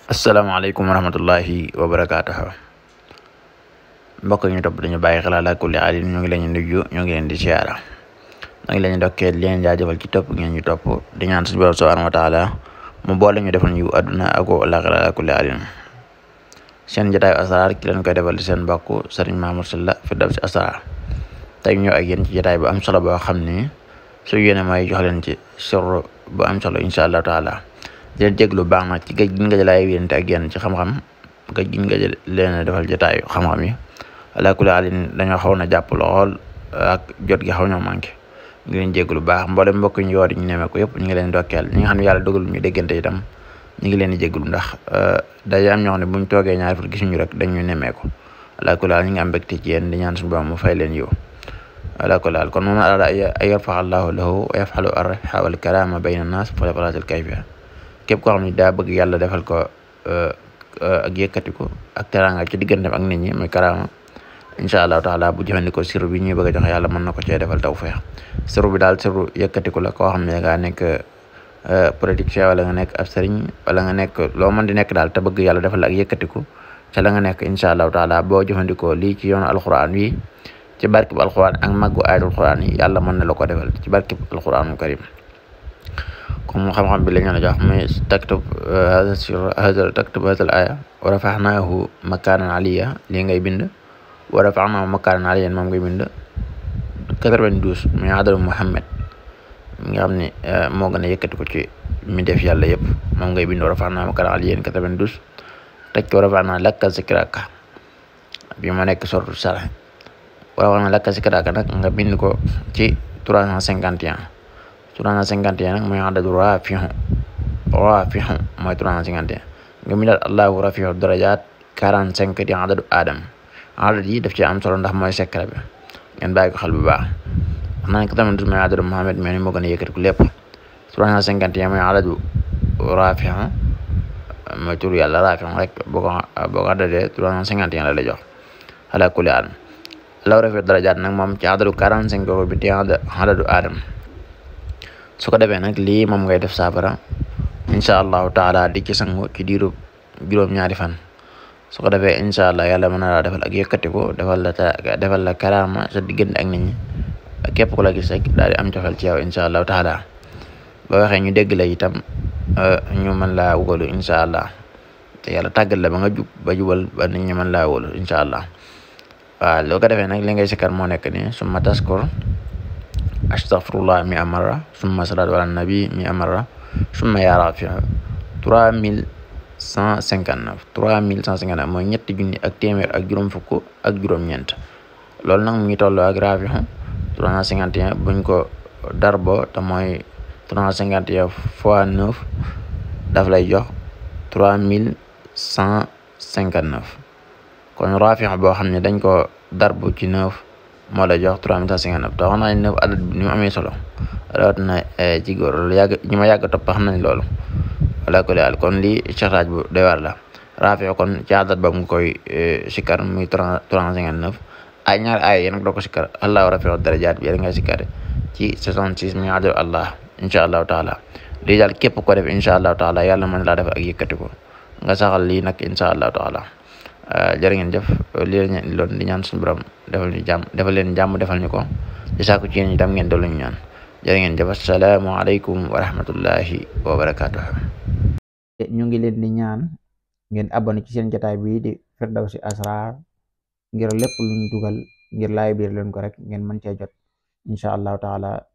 asalaamaaleykum wa rahmatullahi wa barakaatuh. Mbokk ñu topp dañu bàyyi xel ala kulli haalin ñu ngi leen di nuyu ñu ngi leen di siyaara ñu ngi leen di dokkee di leen jaajëfal ci topp ngeen ñu topp di ñaan suñu borom subhaanahu wa taala mu boole ñu defal ñu àdduna ak àllaaxira ala kulli haalin. Seen jotaayu asraar ki leen koy defal di seen mbokk Sëriñ Mamour Sylla Firdawsi Asraar. tey ñëw ak yéen ci jotaay bu am solo boo xam ni su yéene may jox leen ci sirru bu am solo incha allah taala di leen jéglu baax nag ci géej gi nga jëlaay yéente ak yéen ci xam-xam géej gi nga jël leen defal jotaayu xam-xam yi ala kulli haalin dañoo xaw na jàpp lool ak jot gi xaw ñoo manqué ngi leen jéglu baax mboolem mbokk ñu yoor ñu nemee ko yëpp ñu ngi leen dokkeel ñi nga xam ne yàlla dogal ñu déggante itam ñu ngi leen di jéglu ndax day am ñoo xam ne buñ toogee ñaari fan gisuñu rek dañu nemee ko ala kulli haalin ñu ngi am mbégte ci yéen di ñaan suñu borom mu fay leen yiw ala kulli haal kon moom araada an yarfa'a Allahu lahu wa yaf'alu ar-rif'a wal karama bayna an-nas fa falatil kayfiya képp koo xam ne daa bëgg yàlla defal ko ak yëkkatiku ak teraanga ci digganteem ak nit ñi muy karama incha allahu taala bu jëfandikoo sirru bi ñuy bëgg a joxe yàlla mën na ko cee defal tawfeex sirru bi daal sirru yëkkatiku la koo xam ne nga nekk politicien wala nga nekk ab sëriñ wala nga nekk loo mën di nekk daal te bëgg yàlla defal la ak yëkkatiku ca la nga nekk incha allahu taala boo jëfandikoo lii ci yoonu alquran wi ci barkib alquran ak màggu ayatul quran yi yàlla mën na la ko defal ci barkib alquranul karim comme xam-xam bi la ñu la jox muy taktub hadal aya wa rafahnaahu makaanan aliyya lii ngay bind wa rafahnaahu makaanan aliyyan moom ngay bind 92 muy adadu Muhammad mi nga xam ne moo gën a yëkkati ko ci mi def yàlla yëpp moom ngay bind wa rafahnaahu makaanan aliyyan 92 teg ko wa rafahnaa laka zikraka bi ma nekk sortu sara wala wax na laka zikraka nag nga bind ko ci 351 nag mooy adadu rafihu mooy 351 nga bindal allahu rafihu darajat 45 di adadu adam adad yi daf ci am solo ndax mooy secret bi ngeen bàyyi ko xel bu baax wax naa ne ko tamit mooy adadu Muhammad mais ni moo gën a yëkkati ko lépp 351 mooy adadu rafihu mooy tur yàlla rafihu rek boo ko adadee 351 la lay jox ala kulli haal allahu rafihu darajat nag moom ci adadu 45 ko bi di adadu adam su ko defee nag lii moom ngay def saafara incha allahu taala di ci sangu ci diiru juróom-ñaari fan su ko defee incha allah yàlla mën na laa defal ak yëkkatiku defal la karama sa diggante ak nit ñi képp ku la gis rek daal di am cofeel ci yow incha allahu taala ba waxee ñu dégg la itam ñu mën laa wóolu incha allah te yàlla tàggal la ba nga jub ba jubal ba nit ñi mën laa wóolu incha allah waaw loo ko defee nag li ngay sikkar moo nekk ni summa taskur astaghfirullah mi amara summa salatu ala nabi mi amara summa ya rafi 3159 mooy ñetti junni ak téeméer ak juróom fukk ak juróom-ñeent loolu nag mu ngi tolloo ak rafi 351 buñ ko darbo te mooy 351 fois 9 daf lay jox 3159 kon rafi boo xam ne dañ ko darbu ci 9 moo la jox 3159 te wax naa ne adad bi ni mu amee solo rawat na ci góor loolu yàgg ñi ma yàgg topp xam nañ loolu wala ko daal kon lii charage bu doy war la rafi kon ci adad ba mu koy sikkar muy 359 ay ñaari ay yéen doo ko sikkar allahu rafiu darajaat bi yéen nga sikkar ci 66 mi adadu allah incha allahu taala lii daal képp ko def incha allahu taala yàlla mën laa def ak yëkkati ko nga saxal lii nag incha allahu taala jërë ngeen jëf lii la ñu loon di ñaan suñu borom defal ñu jàmm defal leen jàmm defal ñu ko di sàkku ci yéen itam ngeen dolli ñu ñaan jërë ngeen jëf assalaamu aleykum wa rahmatullahi wa barakatuh ñu ngi leen di ñaan ngeen abonné ci seen jotaay bii di Firdawsi Asraar ngir lépp lu ñu dugal ngir laay biir leen ko rek ngeen mën cee jot incha allahu taala